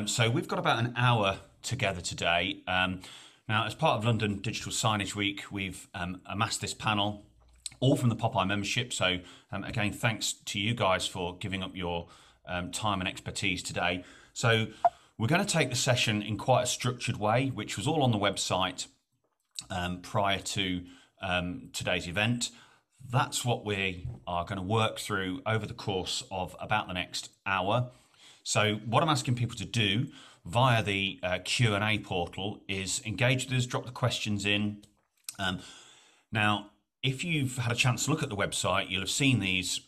So we've got about an hour together today. Now, as part of London Digital Signage Week, we've amassed this panel, all from the Popeye membership. So again, thanks to you guys for giving up your time and expertise today. So we're going to take the session in quite a structured way, which was all on the website prior to today's event. That's what we are going to work through over the course of about the next hour. So what I'm asking people to do via the Q&A portal is engage with us, drop the questions in. Now, if you've had a chance to look at the website, you'll have seen these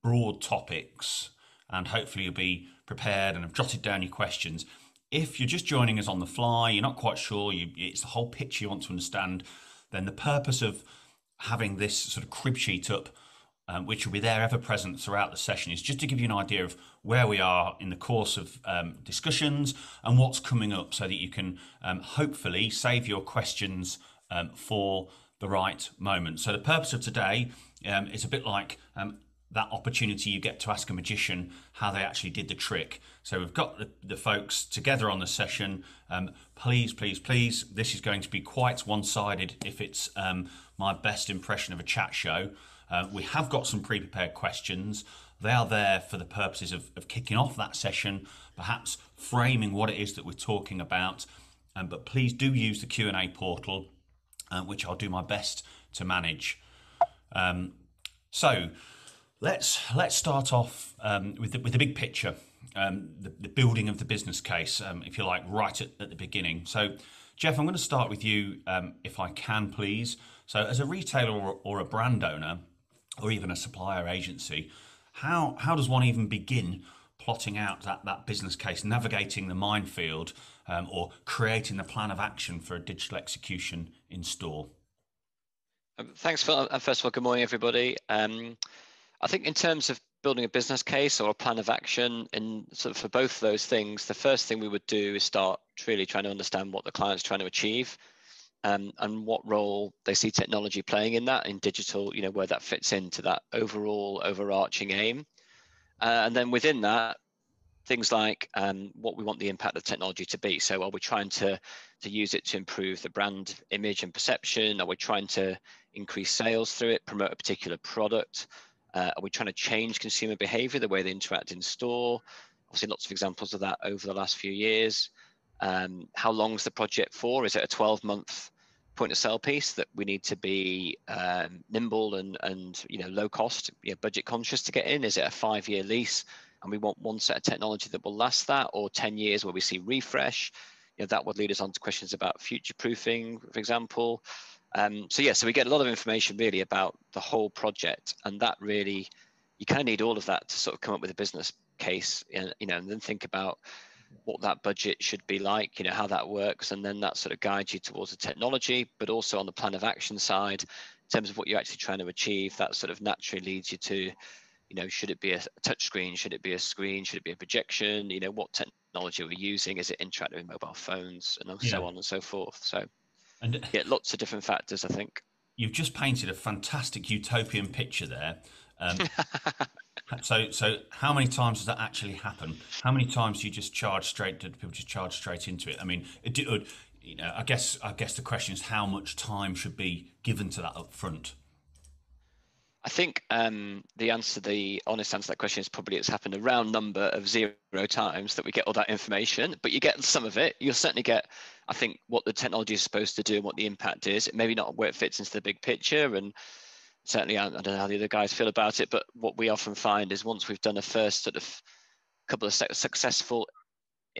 broad topics, and hopefully you'll be prepared and have jotted down your questions. If you're just joining us on the fly, you're not quite sure, it's the whole picture you want to understand, then the purpose of having this sort of crib sheet up, which will be there ever present throughout the session, is just to give you an idea of where we are in the course of discussions and what's coming up, so that you can hopefully save your questions for the right moment. So the purpose of today is a bit like that opportunity you get to ask a magician how they actually did the trick. So we've got the folks together on the session. Please, this is going to be quite one-sided if it's my best impression of a chat show. We have got some pre-prepared questions. They are there for the purposes of kicking off that session, perhaps framing what it is that we're talking about. But please do use the Q&A portal, which I'll do my best to manage. So let's start off with the big picture, the building of the business case, if you like, right at the beginning. So Jeff, I'm going to start with you, if I can, please. So as a retailer or a brand owner, or even a supplier agency, how does one even begin plotting out that business case, navigating the minefield, or creating the plan of action for a digital execution in store? Thanks, Phil. First of all, good morning, everybody. I think in terms of building a business case or a plan of action, and sort of for both of those things, the first thing we would do is start really trying to understand what the client's trying to achieve. And what role they see technology playing in that, in digital, where that fits into that overall overarching aim. And then within that, things like what we want the impact of technology to be. So are we trying to use it to improve the brand image and perception? Are we trying to increase sales through it, promote a particular product? Are we trying to change consumer behavior, the way they interact in store? Obviously, lots of examples of that over the last few years. How long is the project for? Is it a 12-month point of sale piece that we need to be nimble and low cost, budget conscious to get in? Is it a 5-year lease and we want one set of technology that will last that, or 10 years where we see refresh? That would lead us on to questions about future proofing, for example. So we get a lot of information really about the whole project, and that really, you kind of need all of that to sort of come up with a business case, and then think about what that budget should be like, how that works, and then that sort of guides you towards the technology, but also on the plan of action side, in terms of what you're actually trying to achieve, that sort of naturally leads you to, should it be a touch screen? Should it be a screen? Should it be a projection? What technology are we using? Is it interactive with mobile phones, and so on and so forth? So and lots of different factors, I think. You've just painted a fantastic utopian picture there. So how many times does that actually happen? How many times do you just charge straight? Do people just charge straight into it? I mean, I guess the question is how much time should be given to that up front. I think the honest answer to that question is probably it's happened a round number of 0 times that we get all that information, but you get some of it. You'll certainly get, I think, what the technology is supposed to do and what the impact is. Maybe not where it fits into the big picture, and certainly I don't know how the other guys feel about it, but what we often find is once we've done a first sort of couple of successful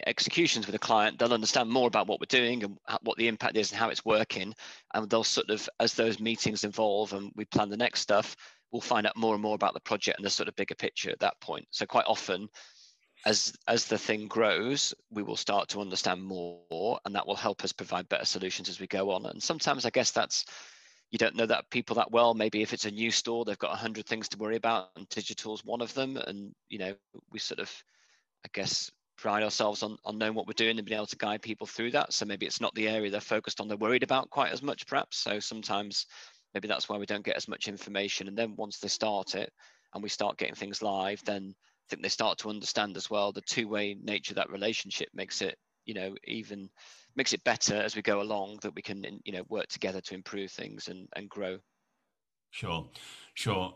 executions with a client, they'll understand more about what we're doing and what the impact is and how it's working, and they'll sort of, as those meetings evolve and we plan the next stuff, we'll find out more and more about the project and the sort of bigger picture at that point. So quite often, as the thing grows, we will start to understand more, and that will help us provide better solutions as we go on. And sometimes I guess that's, you don't know that people that well. Maybe if it's a new store, they've got 100 things to worry about, and digital's one of them. And we sort of, I guess, pride ourselves on knowing what we're doing and being able to guide people through that. So maybe it's not the area they're focused on, they're worried about quite as much, perhaps. So sometimes maybe that's why we don't get as much information. And then once they start it and we start getting things live, then think they start to understand as well the two-way nature of that relationship makes it, even makes it better as we go along, that we can, work together to improve things and grow. Sure, sure.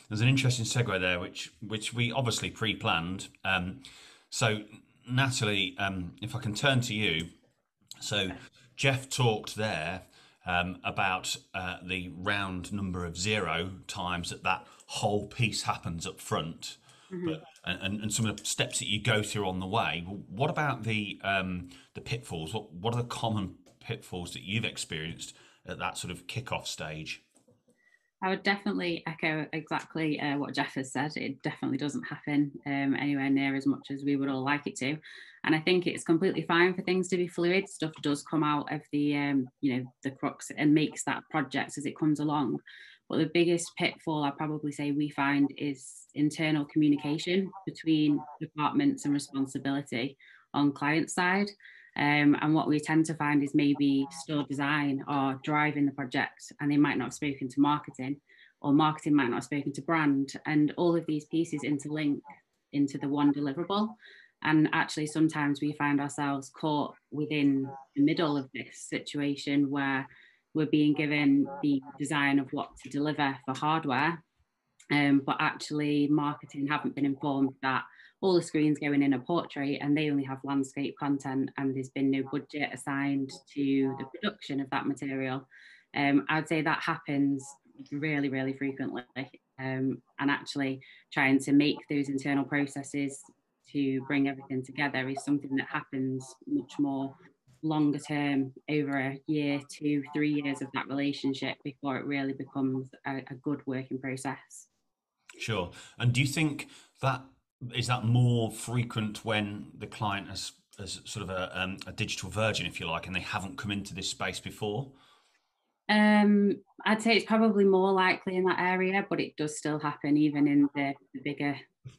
There's an interesting segue there, which we obviously pre-planned. So, Natalie, if I can turn to you. So, Jeff talked there about the round number of 0 times that whole piece happens up front, but and some of the steps that you go through on the way. What about the pitfalls? What are the common pitfalls that you've experienced at that sort of kick-off stage? I would definitely echo exactly what Jeff has said. It definitely doesn't happen anywhere near as much as we would all like it to. And I think it's completely fine for things to be fluid. Stuff does come out of the, the crux and makes that project as it comes along. But the biggest pitfall I probably say we find is internal communication between departments and responsibility on client side. And what we tend to find is maybe store design or driving the project, and they might not have spoken to marketing, or marketing might not have spoken to brand, and all of these pieces interlink into the one deliverable. And actually, sometimes we find ourselves caught within the middle of this situation where we're being given the design of what to deliver for hardware, but actually marketing haven't been informed that all the screens going in a portrait and they only have landscape content, and there's been no budget assigned to the production of that material. I'd say that happens really, really frequently. And actually trying to make those internal processes to bring everything together is something that happens much more longer term, over a year, 2, 3 years of that relationship before it really becomes a good working process. Sure. And do you think that is that more frequent when the client has sort of a digital virgin, if you like, and they haven't come into this space before? I'd say it's probably more likely in that area, but it does still happen even in the bigger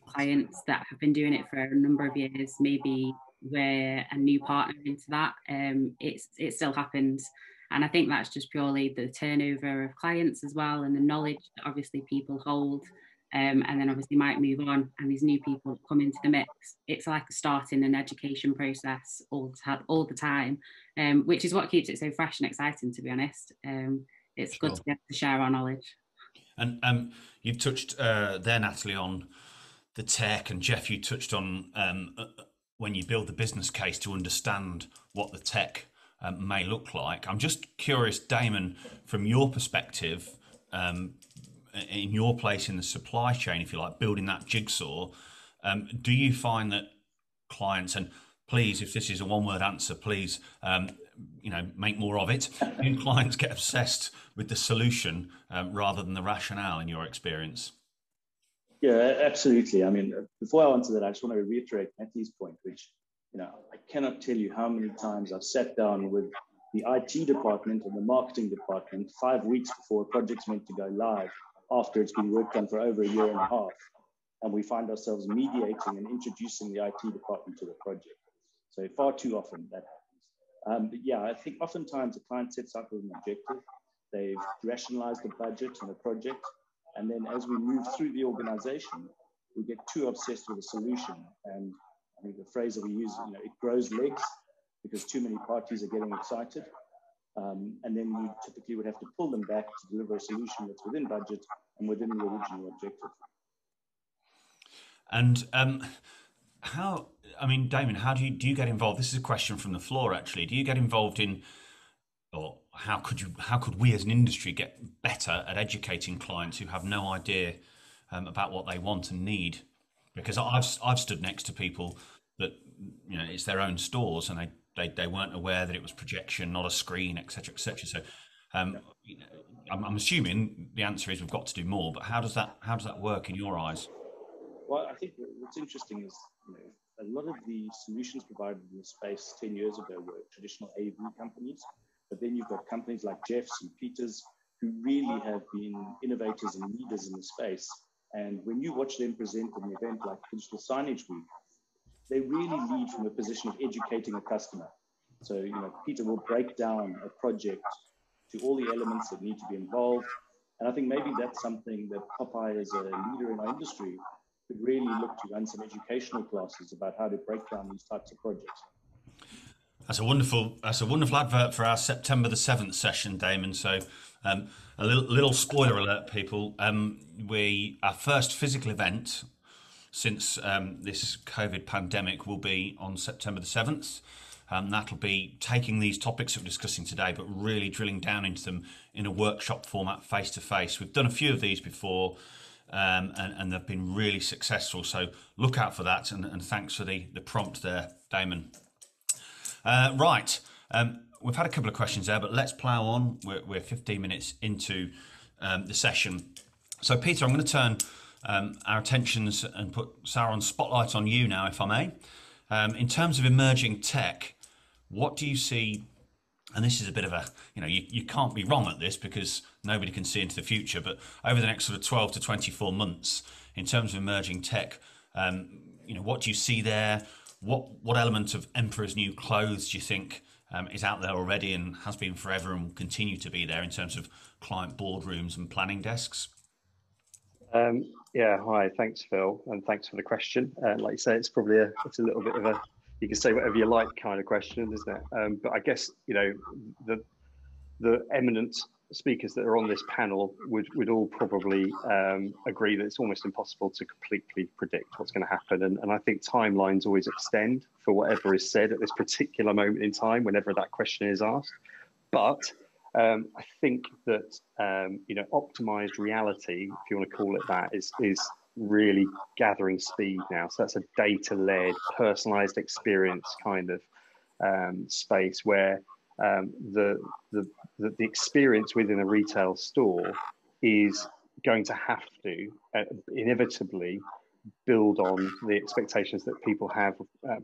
clients that have been doing it for a number of years. Maybe we're a new partner into that. It still happens. And I think that's just purely the turnover of clients as well, and the knowledge that obviously people hold. And then obviously might move on, and these new people come into the mix. It's like starting an education process all the time, which is what keeps it so fresh and exciting, to be honest. It's Sure. good to be able to share our knowledge. And you've touched there, Natalie, on the tech, and Jeff, you touched on when you build the business case to understand what the tech may look like. I'm just curious, Damon, from your perspective, in your place in the supply chain, if you like, building that jigsaw, do you find that clients, and please, if this is a one-word answer, please, make more of it. Do clients get obsessed with the solution rather than the rationale, in your experience? Yeah, absolutely. I mean, before I answer that, I just want to reiterate Natalie's point, which, I cannot tell you how many times I've sat down with the IT department and the marketing department 5 weeks before a project's meant to go live, after it's been worked on for over a year and a half, and we find ourselves mediating and introducing the IT department to the project. So far too often that happens. But yeah, I think oftentimes a client sets out with an objective, they've rationalized the budget and the project, and then as we move through the organization, we get too obsessed with the solution. And I think the phrase that we use, it grows legs because too many parties are getting excited. And then you typically would have to pull them back to deliver a solution that's within budget and within the original objective. And Damon, how do you get involved? This is a question from the floor, actually. Do you get involved in, or how could we as an industry get better at educating clients who have no idea about what they want and need? Because I've stood next to people that, it's their own stores, and they weren't aware that it was projection, not a screen, etc., etc. So I'm assuming the answer is we've got to do more. But how does that work in your eyes? Well, I think what's interesting is a lot of the solutions provided in the space 10 years ago were traditional AV companies, but then you've got companies like Jeff's and Peter's who really have been innovators and leaders in the space. And when you watch them present an event like Digital Signage Week, they really lead from a position of educating a customer. So, Peter will break down a project to all the elements that need to be involved. And I think maybe that's something that Popeye, as a leader in our industry, could really look to run some educational classes about how to break down these types of projects. That's a wonderful advert for our September the 7th session, Damon. So a little spoiler alert, people. Our first physical event since this COVID pandemic will be on September the 7th. That'll be taking these topics that we're discussing today, but really drilling down into them in a workshop format, face to face. We've done a few of these before, and they've been really successful. So look out for that, and thanks for the prompt there, Damon. Right, we've had a couple of questions there, but let's plough on. We're 15 minutes into the session. So Peter, I'm going to turn our attentions and put Sauron's spotlight on you now, if I may. In terms of emerging tech, what do you see? And this is a bit of a, you can't be wrong at this because nobody can see into the future, but over the next sort of 12 to 24 months, in terms of emerging tech, what do you see there? What element of Emperor's New Clothes do you think is out there already and has been forever and will continue to be there in terms of client boardrooms and planning desks? Yeah, hi, thanks, Phil, and thanks for the question. Like you say, it's probably it's a little bit of a, you can say whatever you like kind of question, isn't it? But I guess, the eminent speakers that are on this panel would all probably agree that it's almost impossible to completely predict what's going to happen. And I think timelines always extend for whatever is said at this particular moment in time, whenever that question is asked. But I think that, optimized reality, if you want to call it that, is really gathering speed now. So that's a data-led, personalized experience kind of space where the experience within a retail store is going to have to inevitably build on the expectations that people have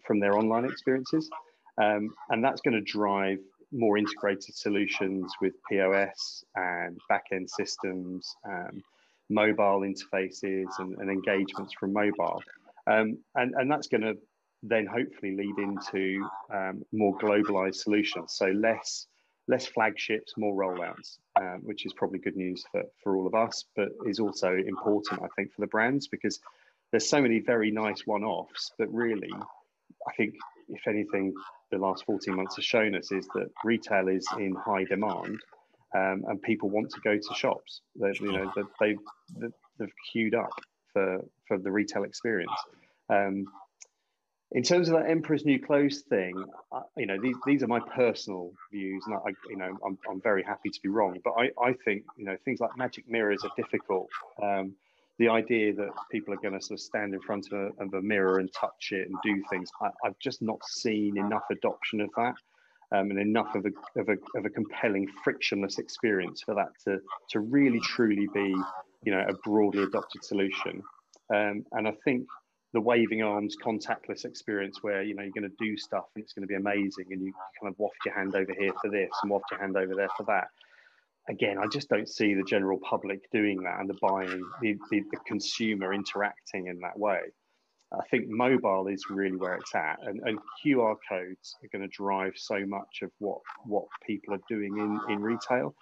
from their online experiences. And that's going to drive more integrated solutions with POS and back-end systems, mobile interfaces and engagements from mobile. And that's going to then hopefully lead into more globalized solutions. So less flagships, more rollouts, which is probably good news for all of us, but is also important, I think, for the brands, because there's so many very nice one-offs, but really, I think, if anything, the last 14 months has shown us is that retail is in high demand, and people want to go to shops. They've queued up for the retail experience. In terms of that Emperor's New Clothes thing, these are my personal views, and I'm very happy to be wrong. But I think things like magic mirrors are difficult. The idea that people are going to sort of stand in front of a mirror and touch it and do things, I've just not seen enough adoption of that, and enough of a compelling frictionless experience for that to really truly be a broadly adopted solution. And I think the waving arms contactless experience where you're going to do stuff and it's going to be amazing and you kind of waft your hand over here for this and waft your hand over there for that. Again, I just don't see the general public doing that and the buying, the consumer interacting in that way. I think mobile is really where it's at, and QR codes are going to drive so much of what people are doing in retail,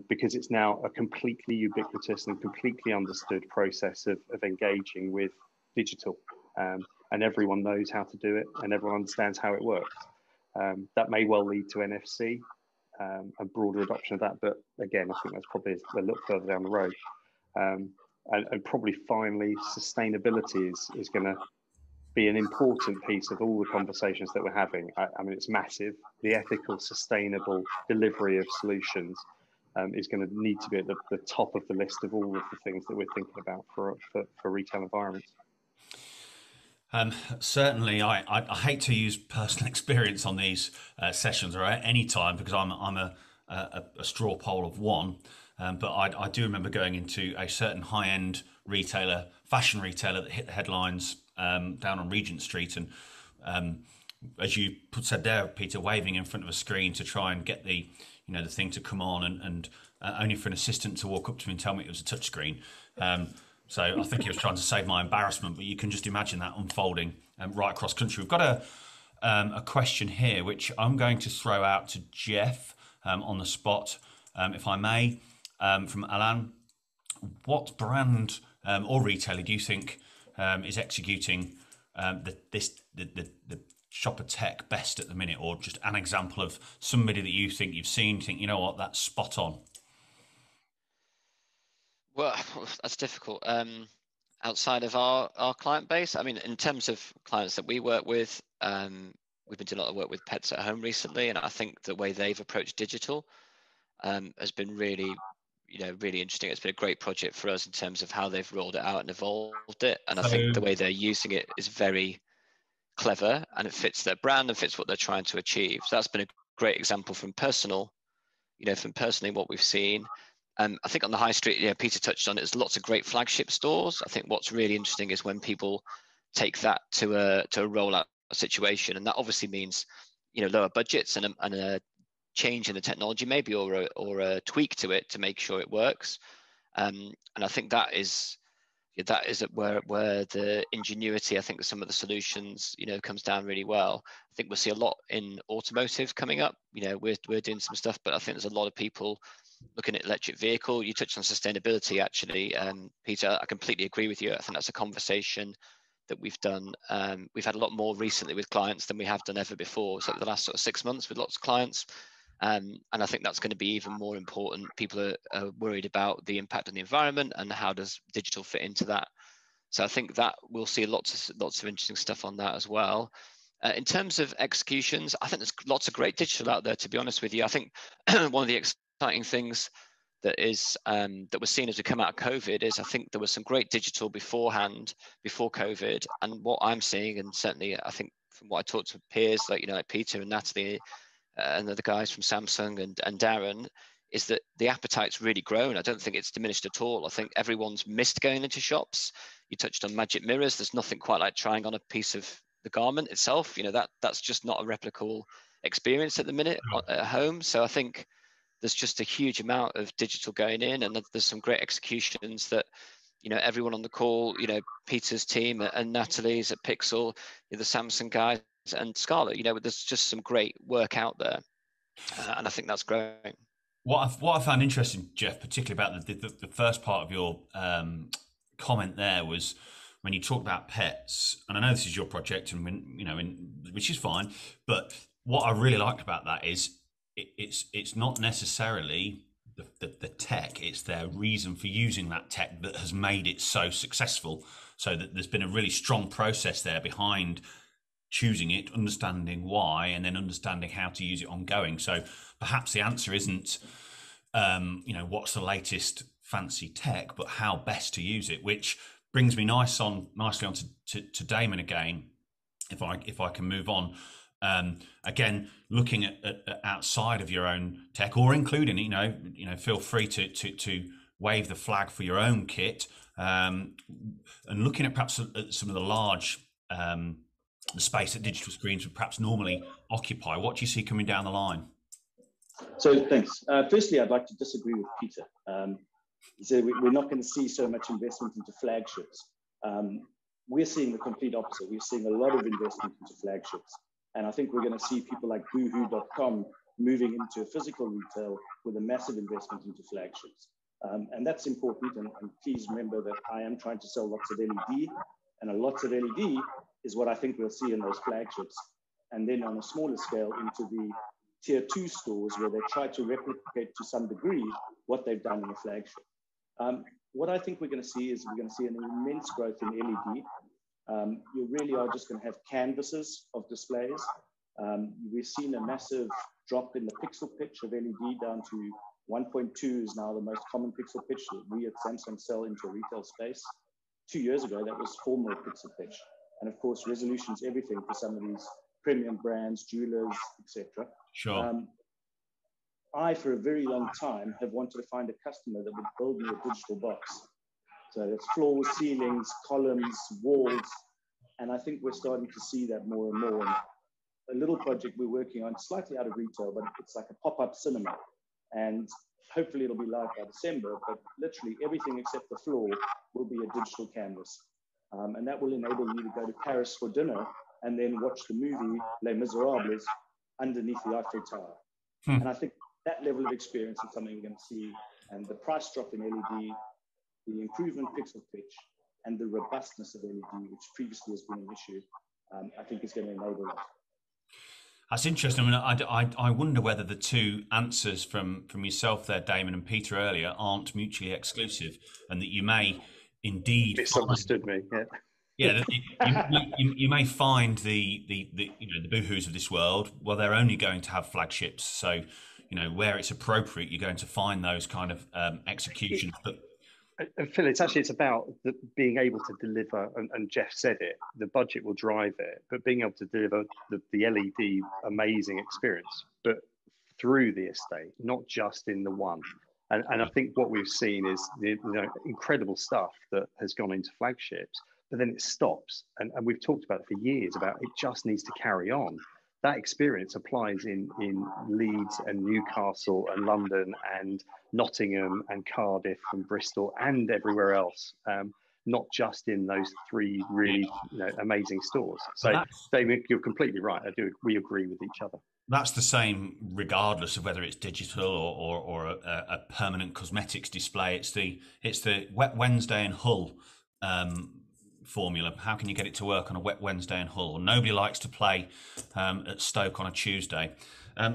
because it's now a completely ubiquitous and completely understood process of engaging with digital, and everyone knows how to do it and everyone understands how it works. That may well lead to NFC, a broader adoption of that, but again, I think that's probably a little further down the road. And probably finally, sustainability is going to be an important piece of all the conversations that we're having. I mean, it's massive. The ethical, sustainable delivery of solutions is going to need to be at the top of the list of all of the things that we're thinking about for retail environments. Certainly, I hate to use personal experience on these sessions or at any time because I'm a straw poll of one. But I do remember going into a certain high-end retailer, fashion retailer that hit the headlines down on Regent Street, and as you said there, Peter, waving in front of a screen to try and get the thing to come on, and only for an assistant to walk up to me and tell me it was a touchscreen. So I think he was trying to save my embarrassment, but you can just imagine that unfolding right across country. We've got a question here, which I'm going to throw out to Jeff on the spot, if I may, from Alan. What brand or retailer do you think is executing the shopper tech best at the minute, or just an example of somebody that you think you've seen, think, you know what, that's spot on? Well, that's difficult. Outside of our client base, I mean, in terms of clients that we work with, we've been doing a lot of work with Pets at Home recently, and I think the way they've approached digital has been really, really interesting. It's been a great project for us in terms of how they've rolled it out and evolved it. And I think the way they're using it is very clever, and it fits their brand and fits what they're trying to achieve. So that's been a great example from personally what we've seen. I think on the high street, Peter touched on it, there's lots of great flagship stores. I think what's really interesting is when people take that to a rollout situation, and that obviously means lower budgets and a change in the technology maybe, or a tweak to it to make sure it works. And I think that is where the ingenuity, I think, of some of the solutions comes down really well. I think we'll see a lot in automotive coming up. We're doing some stuff, but I think there's a lot of people looking at electric vehicle. You touched on sustainability, actually, Peter. I completely agree with you. I think that's a conversation that we've done. We've had a lot more recently with clients than we have done ever before. So the last sort of 6 months with lots of clients. And I think that's going to be even more important. People are worried about the impact on the environment and how does digital fit into that. So I think that we'll see lots of interesting stuff on that as well. In terms of executions, I think there's lots of great digital out there, to be honest with you. I think one of the exciting things that we're seeing as we come out of COVID is, I think there was some great digital before COVID, and what I'm seeing, and certainly I think from what I talked to peers like Peter and Natalie and the guys from Samsung and Darren, is that the appetite's really grown. I don't think it's diminished at all. I think everyone's missed going into shops. You touched on magic mirrors. There's nothing quite like trying on a piece of the garment itself. That's just not a replicable experience at the minute at home. So I think there's just a huge amount of digital going in, and there's some great executions that everyone on the call, Peter's team and Natalie's at Pixel, the Samsung guys and Scarlett, there's just some great work out there, and I think that's growing. What I found interesting, Jeff, particularly about the first part of your comment there, was when you talk about pets, and I know this is your project, and which is fine, but what I really liked about that is it's not necessarily the tech, it's their reason for using that tech that has made it so successful. So that there's been a really strong process there behind choosing it, understanding why, and then understanding how to use it ongoing. So perhaps the answer isn't, what's the latest fancy tech, but how best to use it, which brings me nicely on to Damon again, if I can move on. Again, looking at outside of your own tech, or including, feel free to wave the flag for your own kit, and looking at perhaps at some of the large the space that digital screens would perhaps normally occupy. What do you see coming down the line? So thanks. Firstly, I'd like to disagree with Peter. He said we're not going to see so much investment into flagships. We're seeing the complete opposite. We're seeing a lot of investment into flagships. And I think we're going to see people like Boohoo.com moving into a physical retail with a massive investment into flagships. And that's important. And please remember that I am trying to sell lots of LED, and lots of LED is what I think we'll see in those flagships. And then on a smaller scale into the tier 2 stores, where they try to replicate to some degree what they've done in the flagship. What I think we're going to see is we're going to see an immense growth in LED. You really are just going to have canvases of displays. We've seen a massive drop in the pixel pitch of LED down to 1.2 is now the most common pixel pitch that we at Samsung sell into a retail space. 2 years ago, that was 4 more pixel pitch. And of course, resolution's everything for some of these premium brands, jewelers, etc. Sure. I, for a very long time, have wanted to find a customer that would build me a digital box. So that's floors, ceilings, columns, walls. And I think we're starting to see that more and more. And a little project we're working on, slightly out of retail, but it's like a pop-up cinema. And hopefully it'll be live by December, but literally everything except the floor will be a digital canvas. And that will enable you to go to Paris for dinner and then watch the movie Les Miserables underneath the Eiffel Tower. And I think that level of experience is something we're going to see. And the price drop in LED, the improvement pixel pitch, and the robustness of LED, which previously has been an issue, I think is going to enable that. That's interesting. I mean, I wonder whether the two answers from yourself there, Damon, and Peter earlier aren't mutually exclusive, and that you may indeed misunderstood me. Yeah. Yeah, you may find the the Boohoo's of this world. Well, they're only going to have flagships, so where it's appropriate, you're going to find those kind of executions. But Phil, it's about being able to deliver, and Jeff said it. The budget will drive it, but being able to deliver the LED amazing experience, but through the estate, not just in the one. And I think what we've seen is the incredible stuff that has gone into flagships. But then it stops. And we've talked about it for years, about it just needs to carry on. That experience applies in Leeds and Newcastle and London and Nottingham and Cardiff and Bristol and everywhere else, not just in those three really amazing stores. So, David, you're completely right. We agree with each other. That's the same regardless of whether it's digital or a permanent cosmetics display. It's the Wet Wednesday in Hull formula. How can you get it to work on a wet Wednesday in Hull? Nobody likes to play at Stoke on a Tuesday.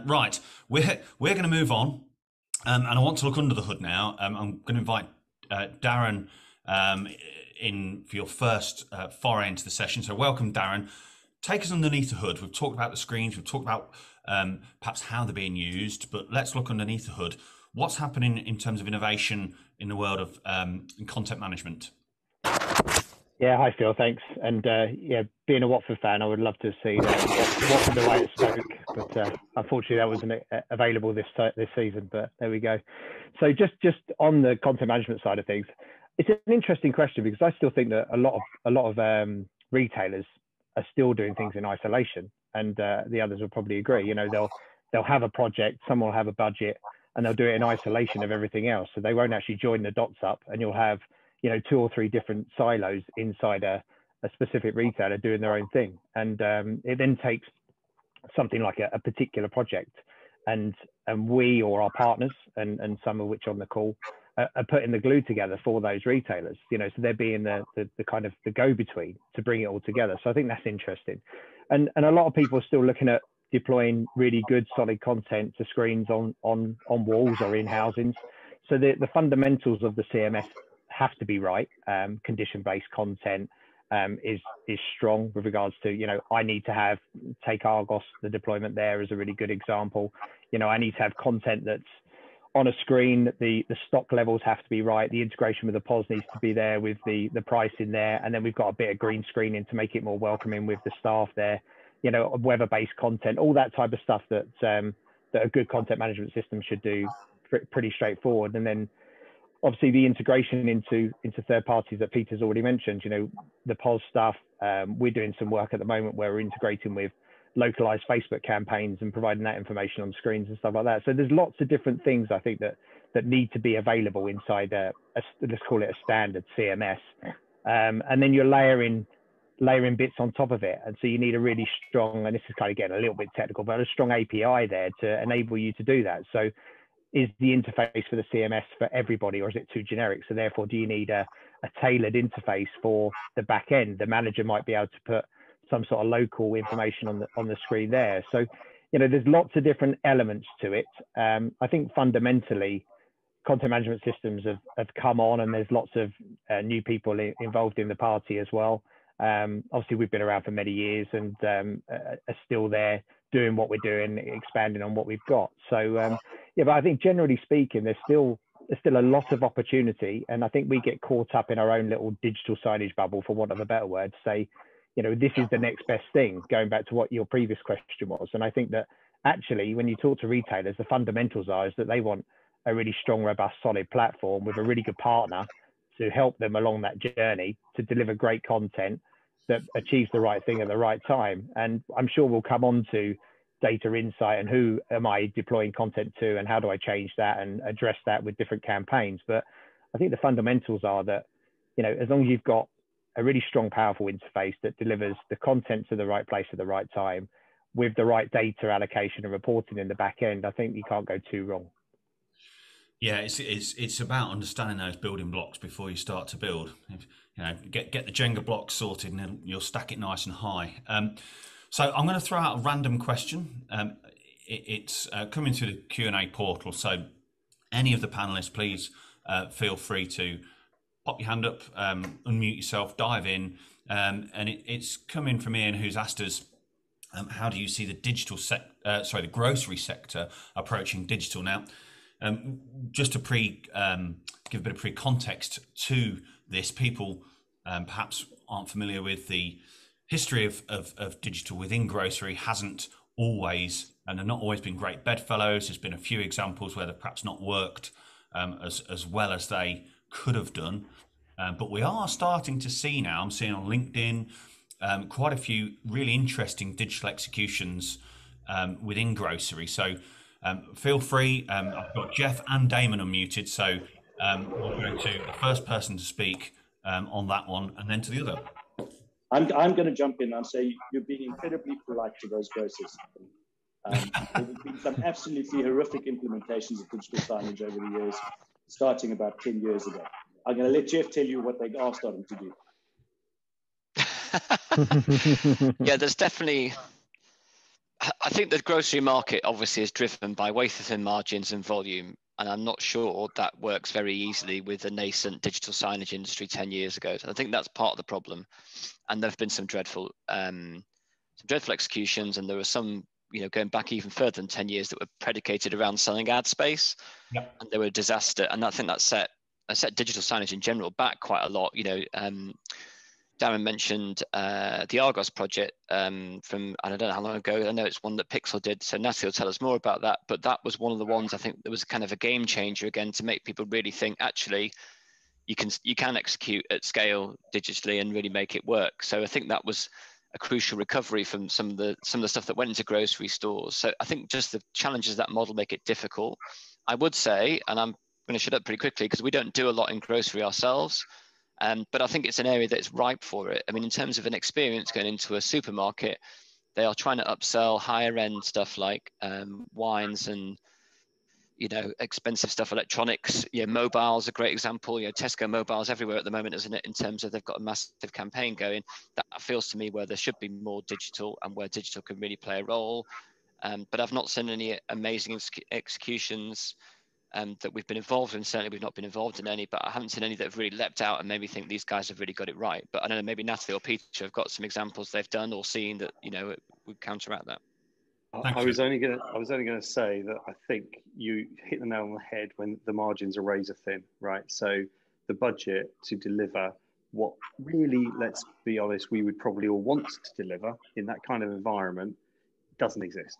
Right, we're going to move on, and I want to look under the hood now. I'm going to invite Darren in for your first foray into the session. So welcome, Darren. Take us underneath the hood. We've talked about the screens. We've talked about perhaps how they're being used, but let's look underneath the hood. What's happening in terms of innovation in the world of content management? Yeah, hi Phil, thanks. And being a Watford fan, I would love to see Watford away at Stoke, but unfortunately that wasn't available this season. But there we go. So just on the content management side of things, it's an interesting question because I still think that a lot of retailers are still doing things in isolation, and the others will probably agree. They'll have a project, someone will have a budget, and they'll do it in isolation of everything else. So they won't actually join the dots up, and you'll have 2 or 3 different silos inside a specific retailer doing their own thing. And it then takes something like a particular project, and we or our partners, and some of which on the call, are putting the glue together for those retailers, so they're being the kind of the go-between to bring it all together. So I think that's interesting. And a lot of people are still looking at deploying really good solid content to screens on walls or in housings. So the fundamentals of the CMS have to be right. Condition-based content is strong with regards to, I need to take Argos, the deployment there is a really good example. I need to have content that's on a screen, the stock levels have to be right, the integration with the POS needs to be there with the price in there, and then we've got a bit of green screening to make it more welcoming with the staff there, weather-based content, all that type of stuff that a good content management system should do, pretty straightforward. And then obviously the integration into third parties that Peter's already mentioned, the POS stuff. We're doing some work at the moment where we're integrating with localized Facebook campaigns and providing that information on screens and stuff like that. So there's lots of different things I think that need to be available inside let's call it a standard CMS. And then you're layering bits on top of it. And so you need a really strong, and this is kind of getting a little bit technical, but a strong API there to enable you to do that. So is the interface for the CMS for everybody, or is it too generic? So therefore, do you need a tailored interface for the back end? The manager might be able to put some sort of local information on the screen there. So, there's lots of different elements to it. I think fundamentally, content management systems have come on, and there's lots of new people involved in the party as well. Obviously, we've been around for many years and are still there doing what we're doing, expanding on what we've got. So, but I think generally speaking, there's still a lot of opportunity, and I think we get caught up in our own little digital signage bubble, for want of a better word, to say, this is the next best thing, going back to what your previous question was. And I think that actually, when you talk to retailers, the fundamentals is that they want a really strong, robust, solid platform with a really good partner to help them along that journey to deliver great content that achieves the right thing at the right time. And I'm sure we'll come on to data insight and who am I deploying content to and how do I change that and address that with different campaigns. But I think the fundamentals are that, as long as you've got a really strong, powerful interface that delivers the content to the right place at the right time with the right data allocation and reporting in the back end, I think you can't go too wrong. Yeah, it's about understanding those building blocks before you start to build. You know, get the Jenga blocks sorted, and then you'll stack it nice and high. So I'm going to throw out a random question. It's coming through the Q&A portal. So any of the panelists, please feel free to pop your hand up, unmute yourself, dive in. And it's coming from Ian, who's asked us, how do you see the the grocery sector approaching digital now? Just to give a bit of pre-context to this, people perhaps aren't familiar with the history of digital within grocery. Hasn't always, and have not always been great bedfellows. There's been a few examples where they've perhaps not worked as well as they could have done. But we are starting to see now, I'm seeing on LinkedIn, quite a few really interesting digital executions within grocery. So feel free. I've got Jeff and Damon unmuted, so we'll go to the first person to speak on that one, and then to the other. I'm going to jump in and say you're being incredibly polite to those grocers. There have been some absolutely horrific implementations of digital signage over the years, starting about 10 years ago. I'm going to let Jeff tell you what they are starting to do. Yeah, there's definitely. I think the grocery market obviously is driven by wafer-thin margins and volume, and I'm not sure that works very easily with the nascent digital signage industry 10 years ago. So I think that's part of the problem, and there have been some dreadful executions, and there were some, going back even further than 10 years that were predicated around selling ad space, and they were a disaster. And I think that set digital signage in general back quite a lot. Darren mentioned the Argos project from, I don't know how long ago. I know it's one that Pixel did, so Natalie will tell us more about that. But that was one of the ones I think that was kind of a game changer again, to make people really think, actually, you can execute at scale digitally and really make it work. So I think that was a crucial recovery from some of the stuff that went into grocery stores. So I think just the challenges of that model make it difficult. I would say, and I'm going to shut up pretty quickly because we don't do a lot in grocery ourselves. But I think it's an area that's ripe for it. I mean, in terms of an experience going into a supermarket, they are trying to upsell higher end stuff like wines and, expensive stuff, electronics. Mobile's a great example. Tesco Mobile's everywhere at the moment, isn't it? In terms of they've got a massive campaign going. That feels to me where there should be more digital and where digital can really play a role. But I've not seen any amazing executions that we've been involved in. Certainly we've not been involved in any, but I haven't seen any that have really leapt out and made me think these guys have really got it right. But I don't know, maybe Natalie or Peter have got some examples they've done or seen that would counteract that. I was only going to say that I think you hit the nail on the head when the margins are razor thin, right? So the budget to deliver what really, let's be honest, we would probably all want to deliver in that kind of environment doesn't exist,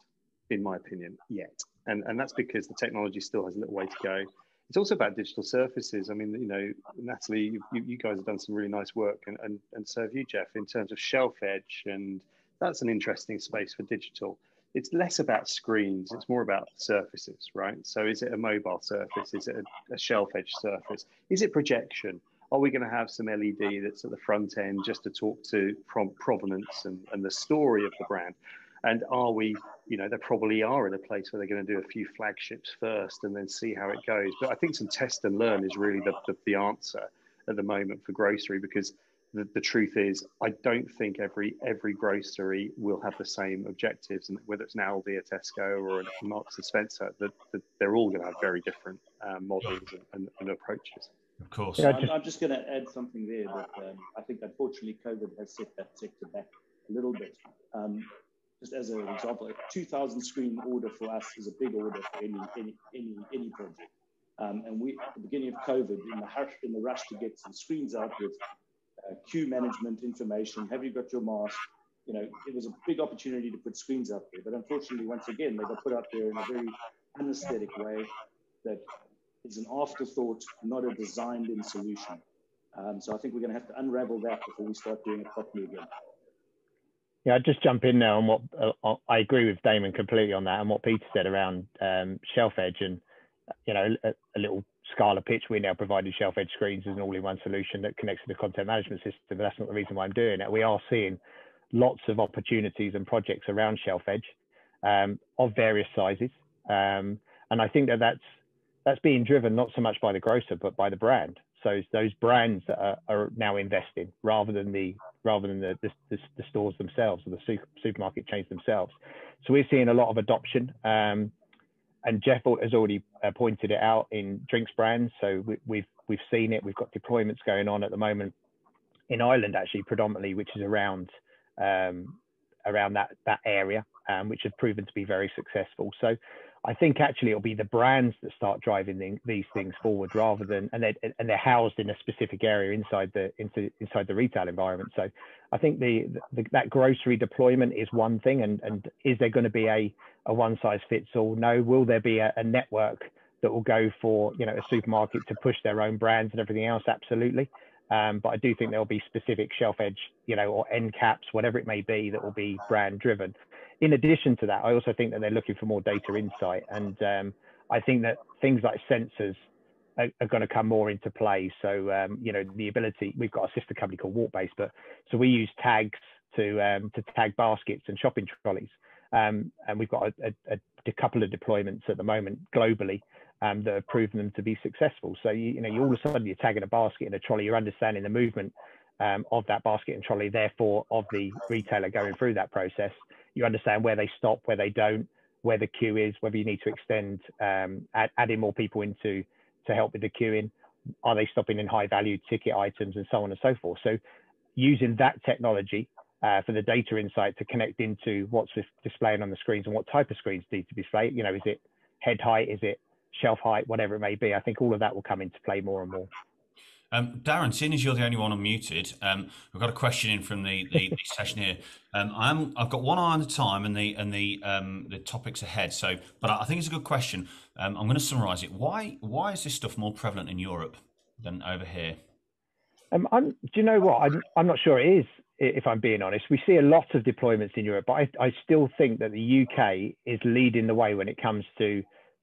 in my opinion, yet. And that's because the technology still has a little way to go. It's also about digital surfaces. I mean, Natalie, you guys have done some really nice work, and so have you, Jeff, in terms of shelf edge, and that's an interesting space for digital. It's less about screens, it's more about surfaces, right? So is it a mobile surface? Is it a shelf edge surface? Is it projection? Are we going to have some LED that's at the front end just to talk to provenance and the story of the brand? And are we, they probably are in a place where they're going to do a few flagships first and then see how it goes. But I think some test and learn is really the answer at the moment for grocery, because the truth is, I don't think every grocery will have the same objectives, and whether it's an Aldi, a Tesco, or a Marks and Spencer, that they're all going to have very different models and approaches. Of course. Yeah, I'm just going to add something there that I think unfortunately COVID has set that sector back a little bit. Just as an example, a 2,000 screen order for us is a big order for any project. And we, at the beginning of COVID, in the rush to get some screens out with queue management information, have you got your mask? It was a big opportunity to put screens up there. But unfortunately, once again, they got put up there in a very unaesthetic way that is an afterthought, not a designed-in solution. So I think we're going to have to unravel that before we start doing it properly again. Yeah, I'd just jump in there on what I agree with Damon completely on that, and what Peter said around shelf edge, and a little Scala pitch. We now provided shelf edge screens as an all-in-one solution that connects to the content management system, but that's not the reason why I'm doing it. We are seeing lots of opportunities and projects around shelf edge of various sizes, and I think that's that's being driven not so much by the grocer but by the brand. So it's those brands that are now investing rather than the stores themselves or the supermarket chains themselves. So we're seeing a lot of adoption. And Jeff has already pointed it out in drinks brands. So we've seen it. We've got deployments going on at the moment in Ireland, actually, predominantly, which is around that area, which have proven to be very successful. So I think actually it'll be the brands that start driving these things forward rather than, and they're housed in a specific area inside the retail environment. So I think that grocery deployment is one thing, and is there going to be a one size fits all? No. Will there be a network that will go for, you know, a supermarket to push their own brands and everything else? Absolutely. But I do think there'll be specific shelf edge, you know, or end caps, whatever it may be, that will be brand driven. In addition to that, I also think that they're looking for more data insight. And I think that things like sensors are going to come more into play. So, you know, the ability, we've got a sister company called Walkbase, but so we use tags to tag baskets and shopping trolleys. And we've got a couple of deployments at the moment globally that have proven them to be successful. So, you know, you all of a sudden you're tagging a basket and a trolley, you're understanding the movement of that basket and trolley, therefore of the retailer going through that process. You understand where they stop, where they don't, where the queue is, whether you need to extend, adding more people into to help with the queuing. Are they stopping in high value ticket items and so on and so forth? So using that technology for the data insight to connect into what's displaying on the screens and what type of screens need to be displayed. You know, is it head height? Is it shelf height? Whatever it may be. I think all of that will come into play more and more. Darren, seeing as you're the only one unmuted, we've got a question in from the session here. I've got one eye on the time and the topics ahead. So, but I think it's a good question. I'm going to summarise it. Why is this stuff more prevalent in Europe than over here? Do you know what? I'm not sure it is. If I'm being honest, we see a lot of deployments in Europe, but I still think that the UK is leading the way when it comes to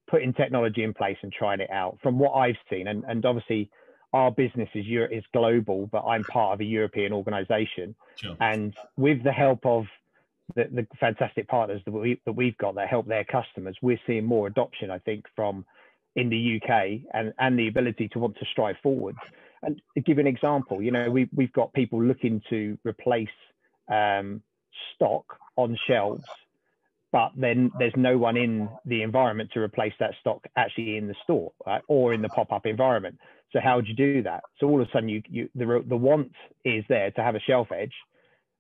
putting technology in place and trying it out. From what I've seen, and obviously our business is global, but I'm part of a European organisation, sure. And with the help of the fantastic partners that we've got that help their customers, we're seeing more adoption, I think, from in the UK and the ability to want to strive forward. And to give an example, you know, we've got people looking to replace stock on shelves, but then there's no one in the environment to replace that stock actually in the store, right? Or in the pop-up environment. So how would you do that? So all of a sudden, the want is there to have a shelf edge,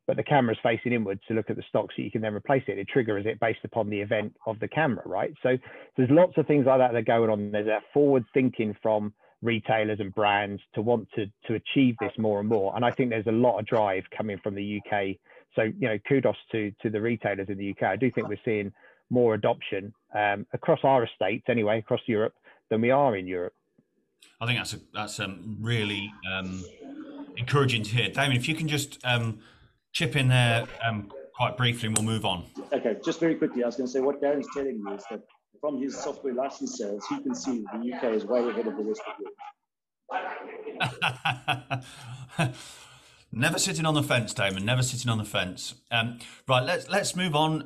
but the camera's facing inwards to look at the stock so you can then replace it. It triggers it based upon the event of the camera, right? So there's lots of things like that are going on. There's a forward thinking from retailers and brands to want to achieve this more and more. And I think there's a lot of drive coming from the UK. So, you know, kudos to the retailers in the UK. I do think we're seeing more adoption across our estates anyway, across Europe, than we are in Europe. I think that's really encouraging to hear. Damien, if you can just chip in there quite briefly and we'll move on. Okay, just very quickly, I was going to say what Darren's telling you is that from his software license sales, he can see that the UK is way ahead of the rest of the world. Never sitting on the fence, Damon. Never sitting on the fence. Right, let's move on.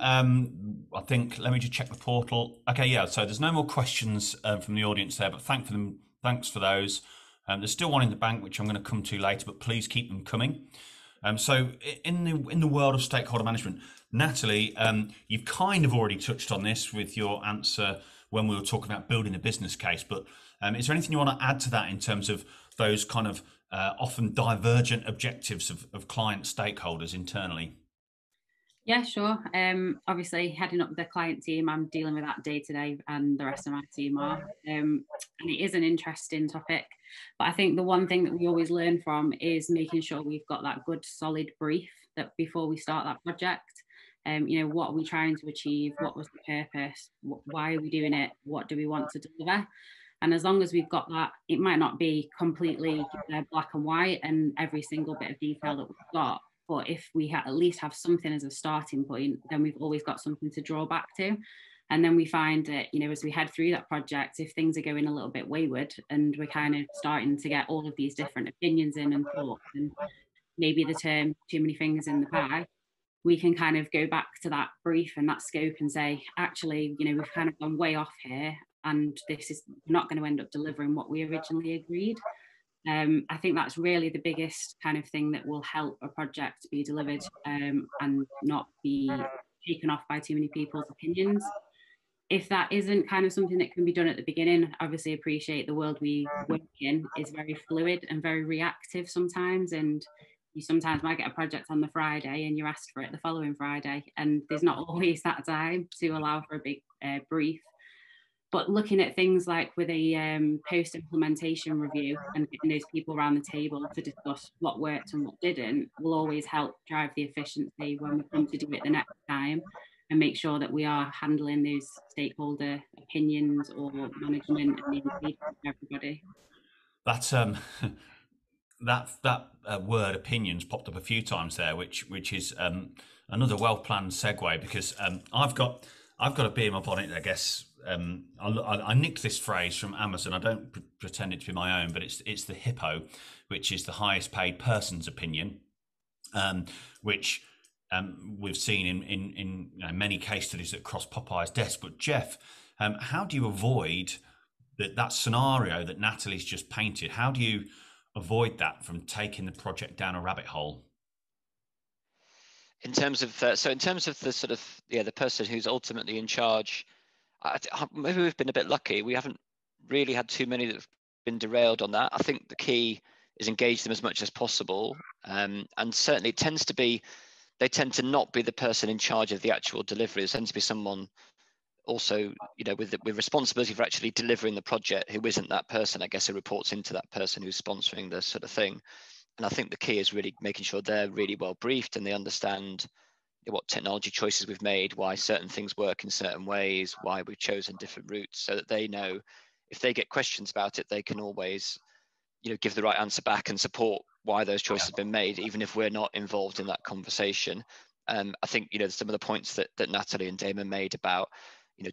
I think let me just check the portal. Okay, yeah. So there's no more questions from the audience there, but thanks for those. There's still one in the bank, which I'm going to come to later, but please keep them coming. So in the world of stakeholder management, Natalie, you've kind of already touched on this with your answer when we were talking about building a business case, but is there anything you want to add to that in terms of those kind of often divergent objectives of client stakeholders internally? Yeah, sure. Obviously, heading up the client team, I'm dealing with that day to day, and the rest of my team are. And it is an interesting topic. But I think the one thing that we always learn from is making sure we've got that good, solid brief that before we start that project. You know, what are we trying to achieve? What was the purpose? Why are we doing it? What do we want to deliver? And as long as we've got that, it might not be completely black and white and every single bit of detail that we've got. But if we at least have something as a starting point, then we've always got something to draw back to. And then we find that, you know, as we head through that project, if things are going a little bit wayward and we're kind of starting to get all of these different opinions in and thoughts, and maybe the term too many fingers in the pie, we can kind of go back to that brief and that scope and say, actually, you know, we've kind of gone way off here. and this is not going to end up delivering what we originally agreed. I think that's really the biggest kind of thing that will help a project be delivered and not be taken off by too many people's opinions. If that isn't kind of something that can be done at the beginning, obviously appreciate the world we work in is very fluid and very reactive sometimes. And you sometimes might get a project on the Friday and you're asked for it the following Friday. And there's not always that time to allow for a big brief. But looking at things like with a post-implementation review and getting those people around the table to discuss what worked and what didn't will always help drive the efficiency when we come to do it the next time, and make sure that we are handling those stakeholder opinions or management and the engagement of everybody. That's that word opinions popped up a few times there, which is another well-planned segue, because I've got a bee in my bonnet, I guess. I nicked this phrase from Amazon. I don't pretend it to be my own, but it's the HIPPO, which is the highest paid person's opinion, which we've seen in many case studies that cross Popeye's desk. But Jeff, how do you avoid that scenario that Natalie's just painted? How do you avoid that from taking the project down a rabbit hole? In terms of the sort of the person who's ultimately in charge, maybe we've been a bit lucky. We haven't really had too many that have been derailed on that. I think the key is engage them as much as possible, and certainly it tends to be they tend to not be the person in charge of the actual delivery. There tends to be someone also, with responsibility for actually delivering the project who isn't that person, I guess, who reports into that person who's sponsoring the sort of thing. And I think the key is really making sure they're really well briefed and they understand what technology choices we've made, why certain things work in certain ways, why we've chosen different routes, so that they know if they get questions about it, they can always, give the right answer back and support why those choices have been made, even if we're not involved in that conversation. I think, some of the points that Natalie and Damon made about,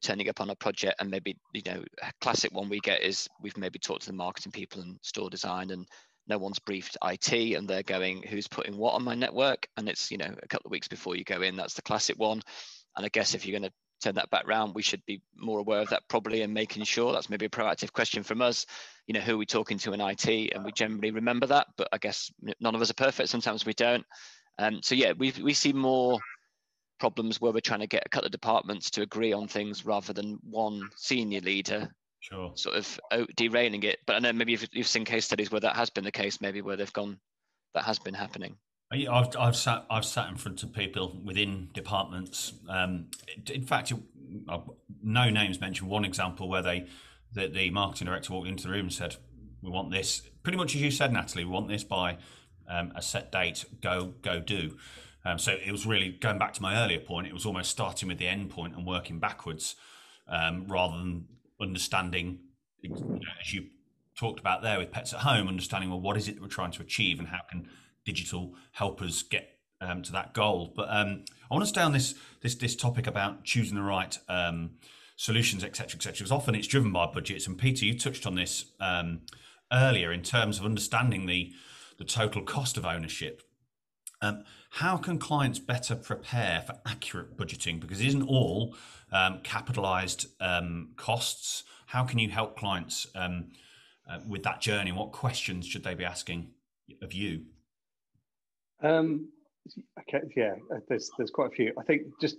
turning up on a project and maybe, a classic one we get is we've maybe talked to the marketing people and store design and no one's briefed IT and they're going, who's putting what on my network? And it's, a couple of weeks before you go in, that's the classic one. And I guess if you're going to turn that back round, we should be more aware of that probably and making sure. That's maybe a proactive question from us, who are we talking to in IT? And we generally remember that, but I guess none of us are perfect. Sometimes we don't. So yeah, we see more problems where we're trying to get a couple of departments to agree on things rather than one senior leader sort of derailing it. But I know maybe you've seen case studies where that has been the case, maybe where they've gone, that has been happening. I've sat in front of people within departments. In fact, no names mentioned. One example where the marketing director walked into the room and said, "We want this," pretty much as you said, Natalie. We want this by a set date. Go do. So it was really going back to my earlier point. It was almost starting with the end point and working backwards, rather than understanding, as you talked about there with Pets at Home, understanding, well, what is it that we're trying to achieve and how can digital help us get to that goal. But I want to stay on this topic about choosing the right solutions, etc., because often it's driven by budgets. And Peter, you touched on this earlier in terms of understanding the total cost of ownership. How can clients better prepare for accurate budgeting? Because it isn't all capitalized costs. How can you help clients with that journey? What questions should they be asking of you? Okay, yeah, there's quite a few. I think just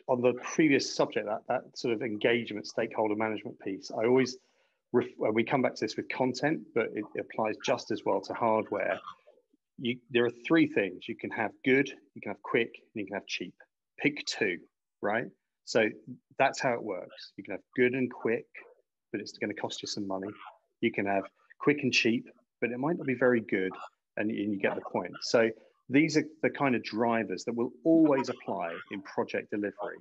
on the previous subject, that sort of engagement, stakeholder management piece, I always, we come back to this with content, but it applies just as well to hardware. There are three things. You can have good, you can have quick, and you can have cheap. Pick two, right? So that's how it works. You can have good and quick, but it's going to cost you some money. You can have quick and cheap, but it might not be very good, and you get the point. So these are the kind of drivers that will always apply in project delivery.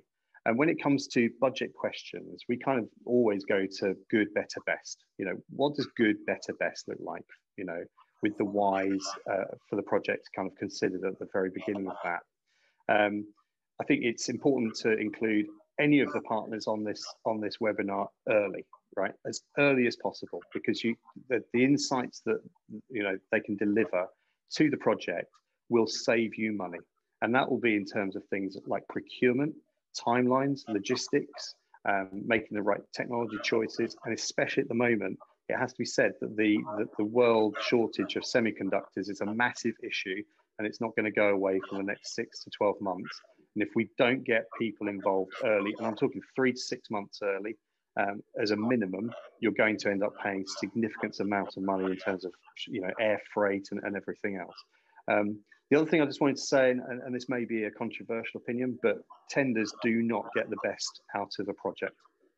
And when it comes to budget questions, we kind of always go to good, better, best. What does good, better, best look like? With the whys for the project kind of considered at the very beginning of that. I think it's important to include any of the partners on this webinar early, right? As early as possible, because the insights that they can deliver to the project will save you money. And that will be in terms of things like procurement, timelines, logistics, making the right technology choices, and especially at the moment, it has to be said that the world shortage of semiconductors is a massive issue, and it's not going to go away for the next 6 to 12 months. And if we don't get people involved early, and I'm talking 3 to 6 months early, as a minimum, you're going to end up paying significant amounts of money in terms of air freight and everything else. The other thing I just wanted to say, and this may be a controversial opinion, but tenders do not get the best out of a project.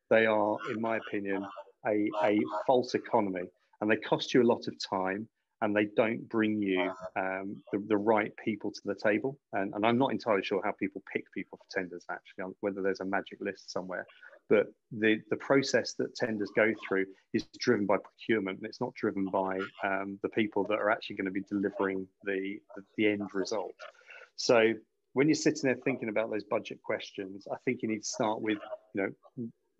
They are, in my opinion, a false economy, and they cost you a lot of time, and they don't bring you the right people to the table. And I'm not entirely sure how people pick people for tenders, actually, whether there's a magic list somewhere. But the process that tenders go through is driven by procurement, and it's not driven by the people that are actually going to be delivering the end result. So when you're sitting there thinking about those budget questions, I think you need to start with,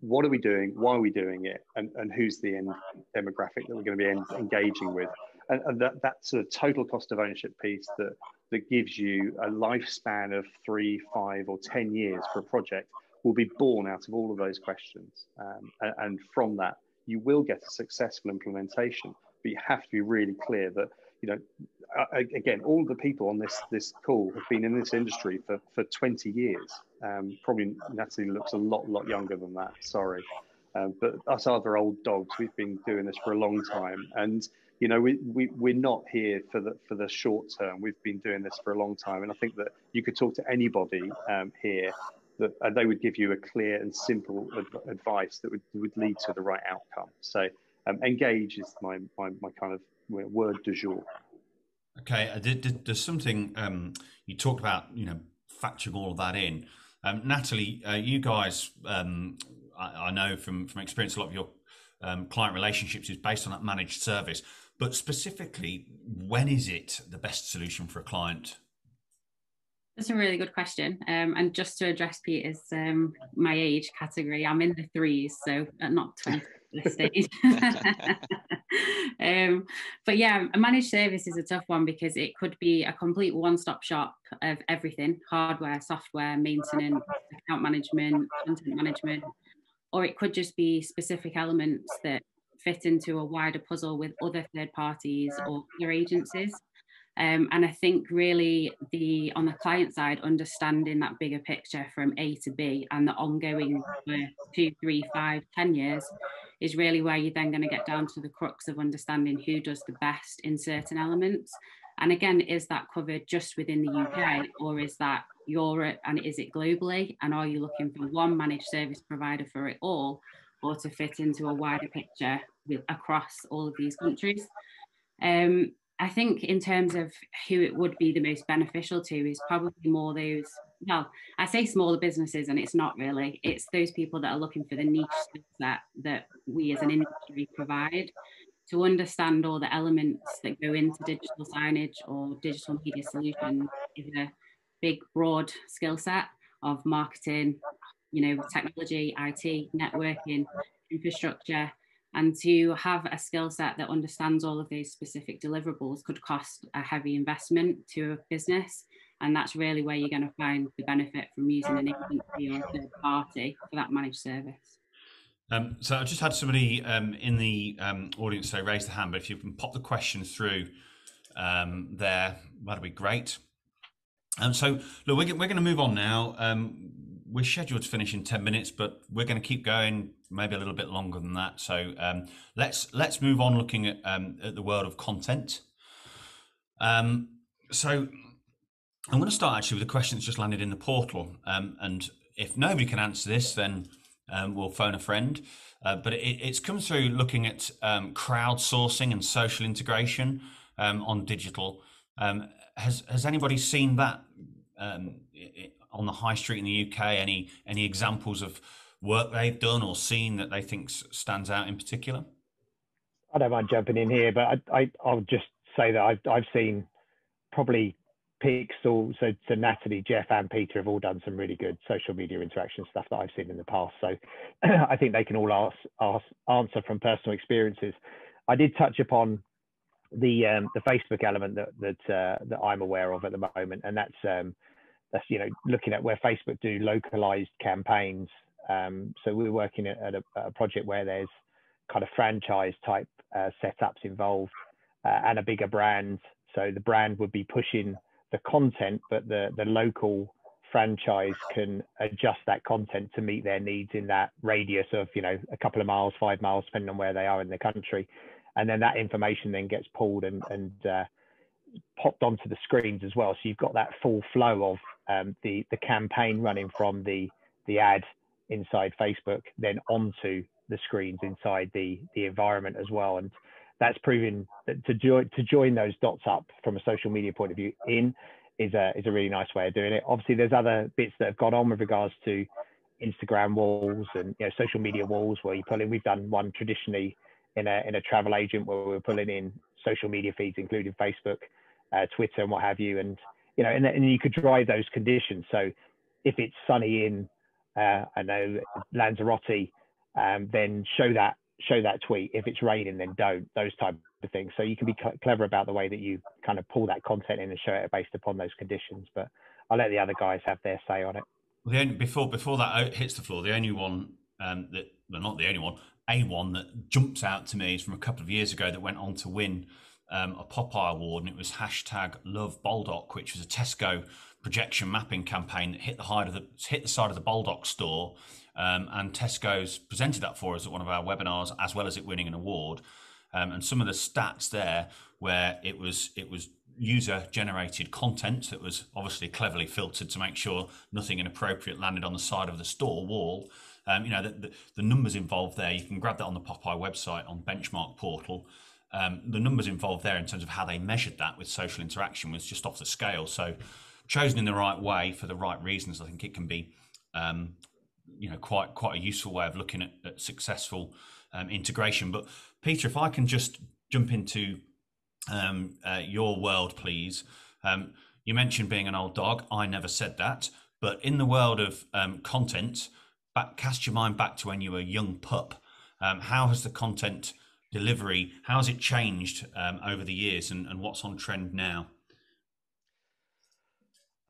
what are we doing? Why are we doing it? And who's the end demographic that we're going to be engaging with? And that sort of total cost of ownership piece that gives you a lifespan of 3, 5, or 10 years for a project will be born out of all of those questions. And from that, you will get a successful implementation, but you have to be really clear that, again, all the people on this call have been in this industry for 20 years. Probably Natalie looks a lot younger than that, sorry. But us other old dogs, we've been doing this for a long time. And, we're not here for the short term. We've been doing this for a long time. And I think that you could talk to anybody here that they would give you a clear and simple advice that would lead to the right outcome. So engage is my kind of word du jour. Okay, there's something you talked about, factoring all of that in. Natalie, you guys, I know from experience, a lot of your client relationships is based on that managed service. But specifically, when is it the best solution for a client? That's a really good question. And just to address Peter's my age category, I'm in the 3s, so not 20 at this stage. But yeah, a managed service is a tough one because it could be a complete one-stop shop of everything: hardware, software, maintenance, account management, content management, or it could just be specific elements that fit into a wider puzzle with other third parties or other agencies. And I think really on the client side, understanding that bigger picture from A to B and the ongoing for 2, 3, 5, 10 years is really where you're then going to get down to the crux of understanding who does the best in certain elements. And again, is that covered just within the UK, or is that Europe, and is it globally? And are you looking for one managed service provider for it all, or to fit into a wider picture across all of these countries? I think in terms of who it would be the most beneficial to is probably more those, well, I say smaller businesses, and it's not really. It's those people that are looking for the niche skill set that we as an industry provide, to understand all the elements that go into digital signage or digital media solutions is a big, broad skill set of marketing, technology, IT, networking, infrastructure. And to have a skill set that understands all of those specific deliverables could cost a heavy investment to a business. And that's really where you're going to find the benefit from using an agency or a third party for that managed service. So I just had somebody in the audience today raise the hand, but if you can pop the question through there, that'd be great. So look, we're going to move on now. We're scheduled to finish in 10 minutes, but we're going to keep going maybe a little bit longer than that. So let's move on looking at the world of content. So I'm going to start actually with a question that's just landed in the portal. And if nobody can answer this, then we'll phone a friend. But it's come through looking at crowdsourcing and social integration on digital. Has anybody seen that on the high street in the UK? Any examples of work they've done or seen that they think stands out in particular? I don't mind jumping in here, but I'll just say that I've seen probably Pixel, so Natalie, Jeff and Peter have all done some really good social media interaction stuff that I've seen in the past. So I think they can all answer from personal experiences. I did touch upon the Facebook element that I'm aware of at the moment, and that's looking at where Facebook do localized campaigns So we're working at a project where there's kind of franchise type setups involved and a bigger brand. So the brand would be pushing the content, but the local franchise can adjust that content to meet their needs in that radius of, you know, a couple of miles, 5 miles, depending on where they are in the country. And then that information then gets pulled and popped onto the screens as well. So you've got that full flow of the campaign running from the ad inside Facebook, then onto the screens inside the environment as well. And that's proving that to join those dots up from a social media point of view is a really nice way of doing it. Obviously, there's other bits that have gone on with regards to Instagram walls and, you know, social media walls where you pull in. We've done one traditionally in a travel agent where we're pulling in social media feeds, including Facebook, Twitter, and what have you. And, you know, and you could drive those conditions. So if it's sunny in, I know, Lanzarote, then show that tweet. If it's raining, then don't. Those type of things. So you can be clever about the way that you kind of pull that content in and show it based upon those conditions. But I'll let the other guys have their say on it. Well, before that hits the floor, the only one not the only one, a one that jumps out to me is from a couple of years ago that went on to win a Popeye award, and it was #LoveBaldock, which was a Tesco projection mapping campaign that hit the side of the Baldock store, and Tesco's presented that for us at one of our webinars, as well as it winning an award. And some of the stats there, where it was user generated content that was obviously cleverly filtered to make sure nothing inappropriate landed on the side of the store wall. You know, the numbers involved there, you can grab that on the Popeye website on Benchmark Portal. The numbers involved there in terms of how they measured that with social interaction was just off the scale. So chosen in the right way for the right reasons, I think it can be you know, quite a useful way of looking at successful integration. But Peter, if I can just jump into your world, please. You mentioned being an old dog. I never said that. But in the world of content, cast your mind back to when you were a young pup. How has the content delivery, how has it changed over the years, and what's on trend now?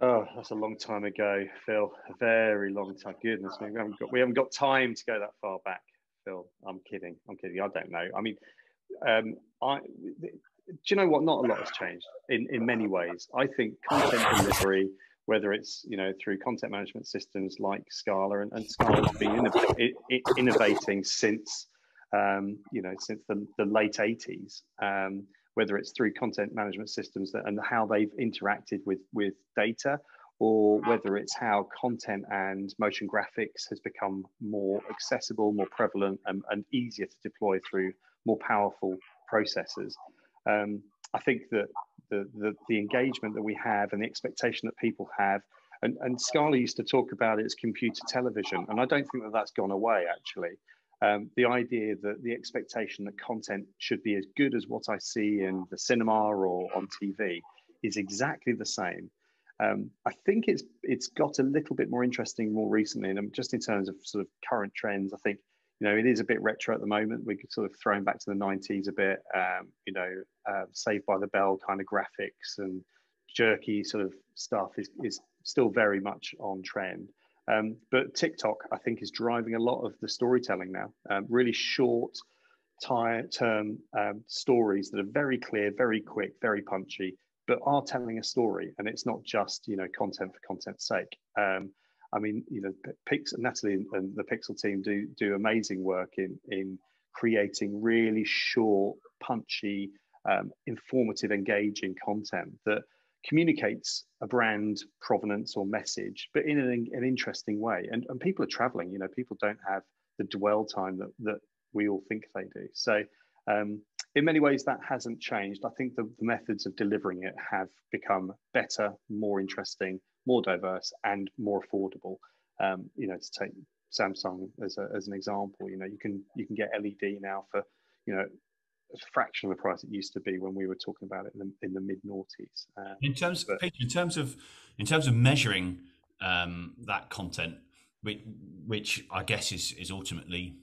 Oh, that's a long time ago, Phil. A very long time. Goodness me, we haven't got time to go that far back, Phil. I'm kidding. I don't know. I mean, do you know what? Not a lot has changed in many ways. I think content delivery, whether it's, you know, through content management systems like Scala, and Scala's been innovating since you know, since the late 80s. Whether it's through content management systems and how they've interacted with data, or whether it's how content and motion graphics has become more accessible, more prevalent, and easier to deploy through more powerful processors. I think that the engagement that we have and the expectation that people have, and Scala used to talk about it as computer television, and I don't think that that's gone away, actually. The idea that the expectation that content should be as good as what I see in the cinema or on TV is exactly the same. I think it's got a little bit more interesting more recently, and just in terms of sort of current trends, I think, you know, it is a bit retro at the moment. We could sort of throw back to the 90s a bit, you know, Saved by the Bell kind of graphics and jerky sort of stuff is still very much on trend. But TikTok, I think, is driving a lot of the storytelling now. Really short term stories that are very clear, very quick, very punchy, but are telling a story. And it's not just, you know, content for content's sake. I mean, you know, Natalie and the Pixel team do amazing work in creating really short, punchy, informative, engaging content that communicates a brand provenance or message, but in an interesting way. And people are traveling, you know, people don't have the dwell time that we all think they do. So in many ways that hasn't changed. I think the methods of delivering it have become better, more interesting, more diverse, and more affordable. You know, to take Samsung as an example, you know, you can get LED now for, you know, a fraction of the price it used to be when we were talking about it in the mid noughties. In terms of measuring that content, which I guess is ultimately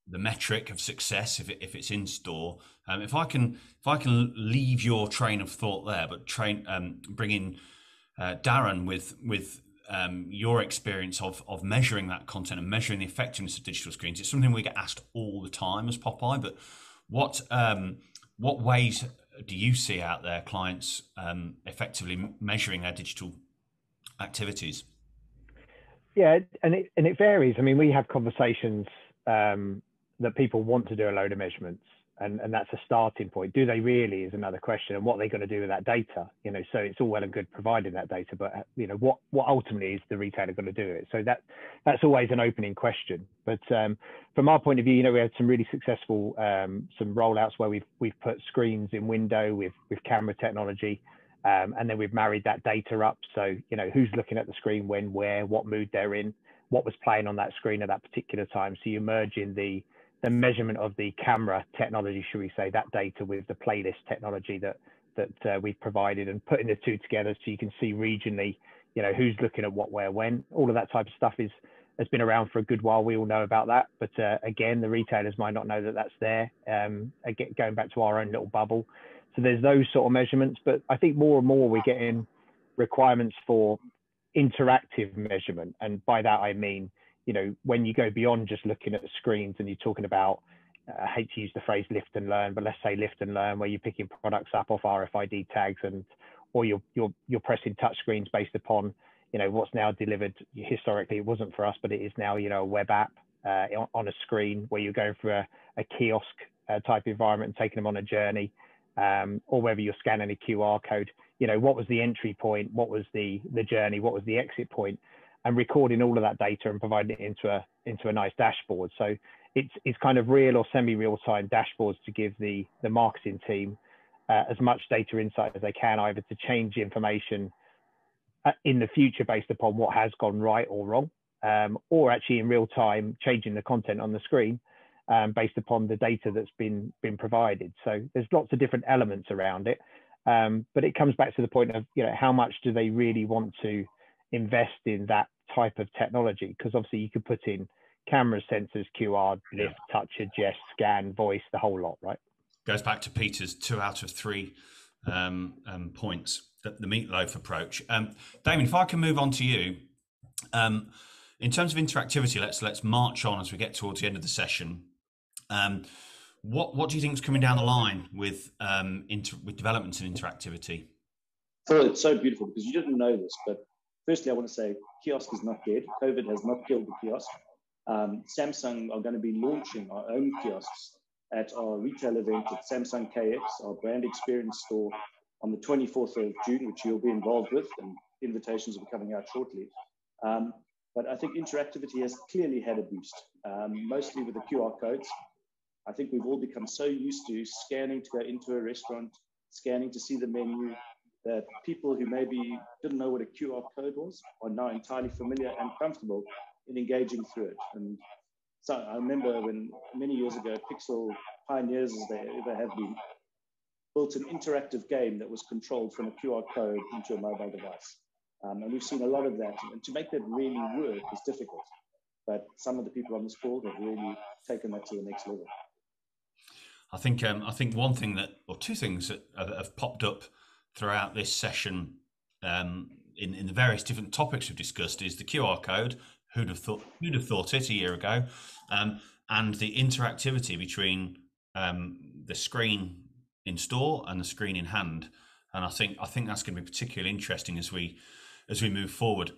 the metric of success if it's in store. If I can leave your train of thought there, but bring in Darren with your experience of measuring that content and measuring the effectiveness of digital screens. It's something we get asked all the time as Popeye, but what ways do you see out there clients effectively measuring their digital activities? Yeah, and it varies. I mean, we have conversations that people want to do a load of measurements, and that's a starting point. Do they really is another question, and what are they going to do with that data? You know, so it's all well and good providing that data, but you know, what ultimately is the retailer going to do with it? So that's always an opening question. But from our point of view, you know, we had some really successful some rollouts where we've put screens in window with camera technology. And then we've married that data up. So, you know, who's looking at the screen, when, where, what mood they're in, what was playing on that screen at that particular time. So you merge in the measurement of the camera technology, should we say, that data with the playlist technology that we've provided, and putting the two together so you can see regionally, you know, who's looking at what, where, when. All of that type of stuff has been around for a good while. We all know about that. But again, the retailers might not know that that's there. Again, going back to our own little bubble. So there's those sort of measurements, but I think more and more we're getting requirements for interactive measurement. And by that, I mean, you know, when you go beyond just looking at the screens and you're talking about, I hate to use the phrase lift and learn, but let's say lift and learn, where you're picking products up off RFID tags or you're pressing touch screens based upon, you know, what's now delivered. Historically, it wasn't for us, but it is now, you know, a web app on a screen where you're going through a kiosk type environment and taking them on a journey. Or whether you're scanning a QR code, you know, what was the entry point, what was the journey, what was the exit point, and recording all of that data and providing it into a nice dashboard. So it's kind of real or semi-real time dashboards to give the marketing team as much data insight as they can, either to change information in the future based upon what has gone right or wrong, or actually in real time changing the content on the screen. Based upon the data that's been provided. So there's lots of different elements around it, but it comes back to the point of, you know, how much do they really want to invest in that type of technology? Because obviously you could put in cameras, sensors, QR, lift, touch, adjust, scan, voice, the whole lot, right? Goes back to Peter's 2 out of 3 points, the meatloaf approach. Damien, if I can move on to you. In terms of interactivity, let's march on as we get towards the end of the session. What do you think is coming down the line with developments in interactivity? So it's so beautiful, because you didn't know this, but firstly, I want to say kiosk is not dead. COVID has not killed the kiosk. Samsung are going to be launching our own kiosks at our retail event at Samsung KX, our brand experience store, on the 24th of June, which you'll be involved with, and invitations will be coming out shortly. But I think interactivity has clearly had a boost, mostly with the QR codes. I think we've all become so used to scanning to go into a restaurant, scanning to see the menu, that people who maybe didn't know what a QR code was are now entirely familiar and comfortable in engaging through it. And so I remember when many years ago, Pixel, pioneers as they ever have been, built an interactive game that was controlled from a QR code into a mobile device. And we've seen a lot of that. And to make that really work is difficult. But some of the people on this call have really taken that to the next level. I think one thing or two things that have popped up throughout this session in the various different topics we've discussed is the QR code. Who'd have thought it a year ago? And the interactivity between the screen in store and the screen in hand. And I think that's going to be particularly interesting as we move forward.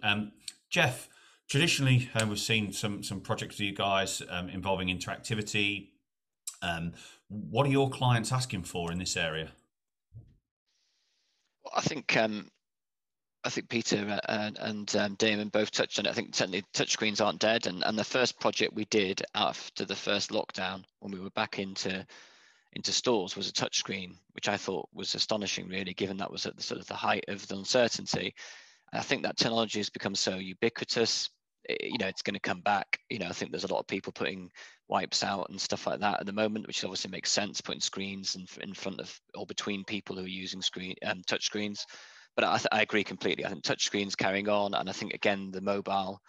Jeff, traditionally we've seen some projects with you guys involving interactivity. What are your clients asking for in this area? Well, I think Peter and Damon both touched on it. I think certainly touchscreens aren't dead, and the first project we did after the first lockdown, when we were back into stores, was a touchscreen, which I thought was astonishing, really, given that was at the sort of the height of the uncertainty. And I think that technology has become so ubiquitous. It's going to come back. I think there's a lot of people putting wipes out and stuff like that at the moment, which obviously makes sense, putting screens in front of or between people who are using touch screens. But I agree completely. I think touch screens carrying on, and I think again the mobile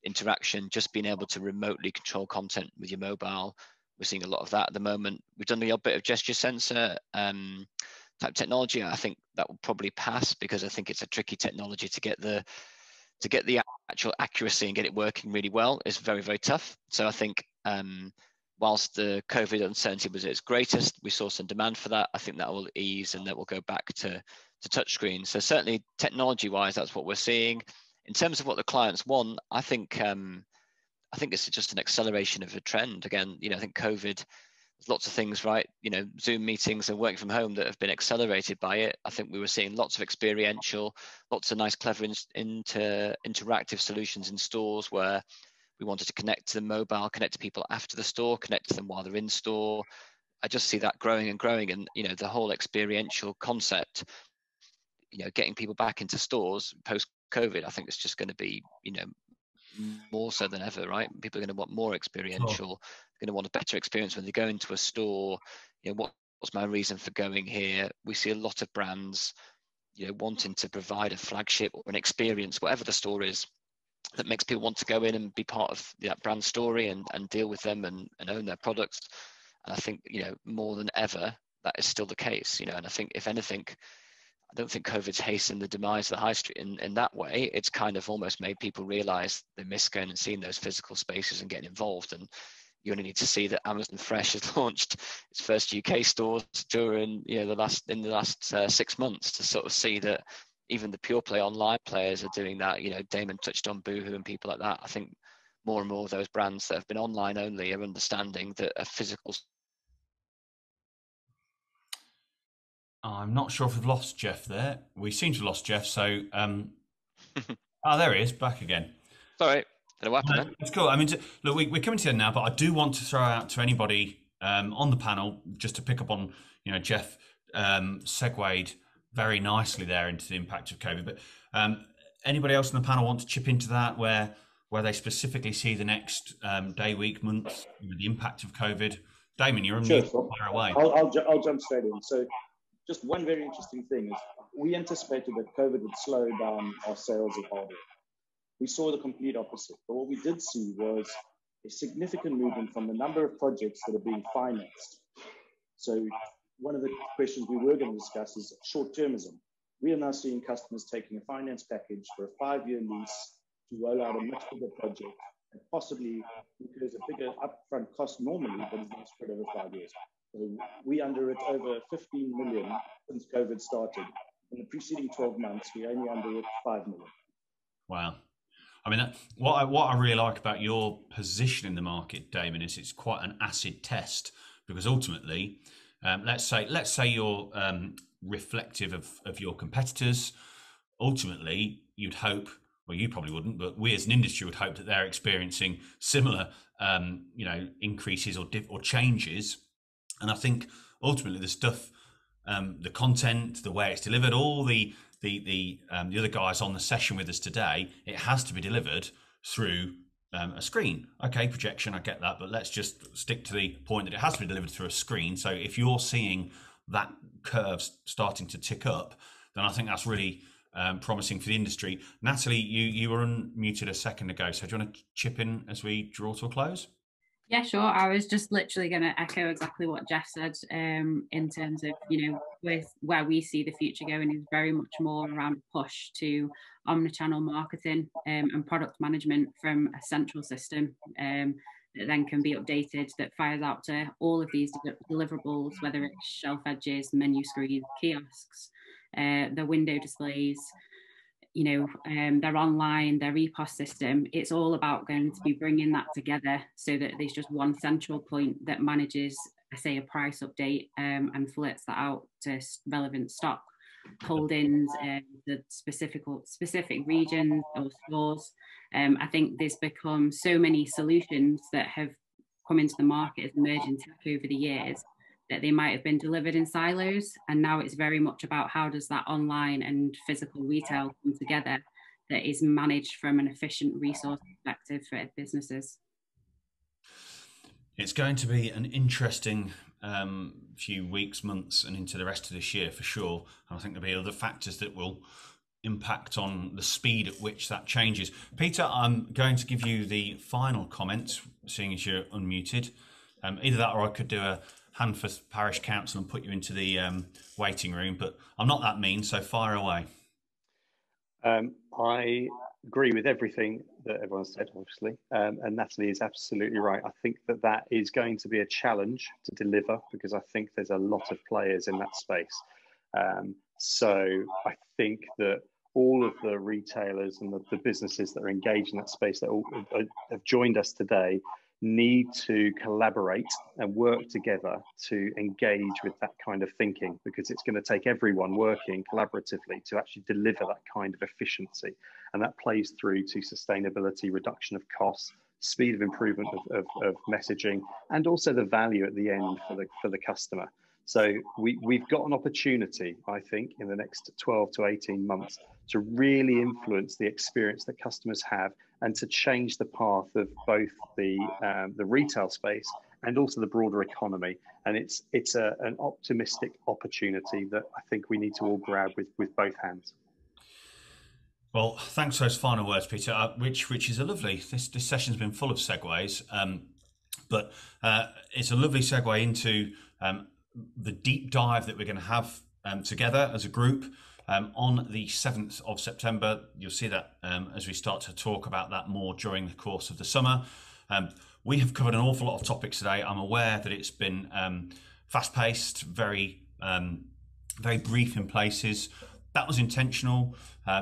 interaction, just being able to remotely control content with your mobile, we're seeing a lot of that at the moment. We've done a bit of gesture sensor type technology. I think that will probably pass, because I think it's a tricky technology to get the to get the actual accuracy and get it working really well is very, very tough. So I think whilst the COVID uncertainty was at its greatest, we saw some demand for that. I think that will ease and that will go back to touchscreens. So certainly technology-wise, that's what we're seeing. In terms of what the clients want, I think it's just an acceleration of a trend. Again, I think COVID, there's lots of things, right? Zoom meetings and working from home that have been accelerated by it. I think we were seeing lots of experiential, lots of nice, clever, interactive solutions in stores where we wanted to connect to the mobile, connect to people after the store, connect to them while they're in store. I just see that growing and growing, and the whole experiential concept, getting people back into stores post-COVID, I think it's just going to be, more so than ever, right? People are going to want more experiential. Sure. They're going to want a better experience when they go into a store. What's my reason for going here? We see a lot of brands, wanting to provide a flagship or an experience, whatever the store is, that makes people want to go in and be part of that brand story and deal with them and own their products. And I think, more than ever, that is still the case, and I think if anything, I don't think COVID's hastened the demise of the high street in that way. It's kind of almost made people realize they miss going and seeing those physical spaces and getting involved. And you only need to see that Amazon Fresh has launched its first UK stores during the last 6 months to sort of see that even the pure play online players are doing that. Damon touched on Boohoo and people like that. I think more and more of those brands that have been online only are understanding that a physical. I'm not sure if we've lost Jeff there. We seem to have lost Jeff. So, there he is, back again. Sorry, don't know what happened. It's cool. I mean, look, we're coming to the end now, but I do want to throw out to anybody on the panel just to pick up on, Jeff segued very nicely there into the impact of COVID. But anybody else on the panel want to chip into that, where they specifically see the next day, week, month, the impact of COVID? Damon, you're on Sure, fire away. I'll jump straight in. So just one very interesting thing is we anticipated that COVID would slow down our sales of hardware. We saw the complete opposite. But what we did see was a significant movement from the number of projects that are being financed. So one of the questions we were going to discuss is short-termism. We are now seeing customers taking a finance package for a 5-year lease to roll out a much bigger project and possibly incurs a bigger upfront cost normally, but is now spread over 5 years. So we underwrote over 15 million since COVID started. In the preceding 12 months, we only underwrote 5 million. Wow. I mean, what I really like about your position in the market, Damon, is it's quite an acid test, because ultimately, let's say you're reflective of your competitors. Ultimately, you'd hope, well, you probably wouldn't, but we as an industry would hope that they're experiencing similar, increases or changes. And I think ultimately the stuff, the content, the way it's delivered, all the other guys on the session with us today, it has to be delivered through a screen. Okay, projection, I get that, but let's just stick to the point that it has to be delivered through a screen. So if you're seeing that curve starting to tick up, then I think that's really promising for the industry. Natalie, you were unmuted a second ago, so do you want to chip in as we draw to a close? Yeah, sure. I was just literally going to echo exactly what Jeff said in terms of, with where we see the future going is very much more around a push to omnichannel marketing and product management from a central system that then can be updated, that fires out to all of these deliverables, whether it's shelf edges, menu screens, kiosks, the window displays, their online, their EPOS system. It's all about going to be bringing that together so that there's just one central point that manages, say, a price update and flirts that out to relevant stock holdings, the specific regions or stores. I think there's become so many solutions that have come into the market as emerging tech over the years that they might have been delivered in silos. And now it's very much about how does that online and physical retail come together that is managed from an efficient resource perspective for businesses. It's going to be an interesting few weeks, months, and into the rest of this year for sure. And I think there'll be other factors that will impact on the speed at which that changes. Peter, I'm going to give you the final comments, seeing as you're unmuted. Either that or I could do a hand for parish council and put you into the waiting room, but I'm not that mean, so fire away. I agree with everything that everyone said, obviously, and Natalie is absolutely right. I think that that is going to be a challenge to deliver, because I think there's a lot of players in that space. So I think that all of the retailers and the businesses that are engaged in that space that have joined us today need to collaborate and work together to engage with that kind of thinking, because it's going to take everyone working collaboratively to actually deliver that kind of efficiency. And that plays through to sustainability, reduction of costs, speed of improvement of messaging, and also the value at the end for the customer. So we've got an opportunity, I think, in the next 12 to 18 months to really influence the experience that customers have, and to change the path of both the retail space and also the broader economy. And it's an optimistic opportunity that I think we need to all grab with both hands. Well, thanks for those final words, Peter, which is a lovely, this session's been full of segues, but it's a lovely segue into the deep dive that we're going to have together as a group on the 7th of September. You'll see that as we start to talk about that more during the course of the summer. We have covered an awful lot of topics today. I'm aware that it's been fast-paced, very brief in places. That was intentional.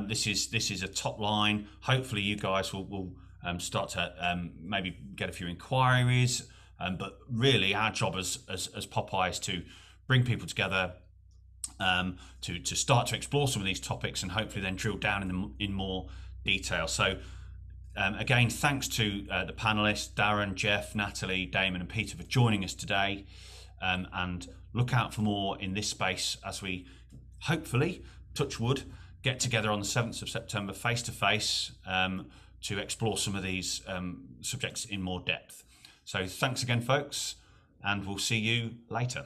This is a top line. Hopefully you guys will start to maybe get a few inquiries. But really, our job as Popeye is to bring people together, to start to explore some of these topics, and hopefully then drill down in more detail. So again, thanks to the panelists, Darren, Jeff, Natalie, Damon and Peter, for joining us today, and look out for more in this space as we hopefully, touch wood, get together on the 7th of September face to face to explore some of these subjects in more depth. So thanks again, folks, and we'll see you later.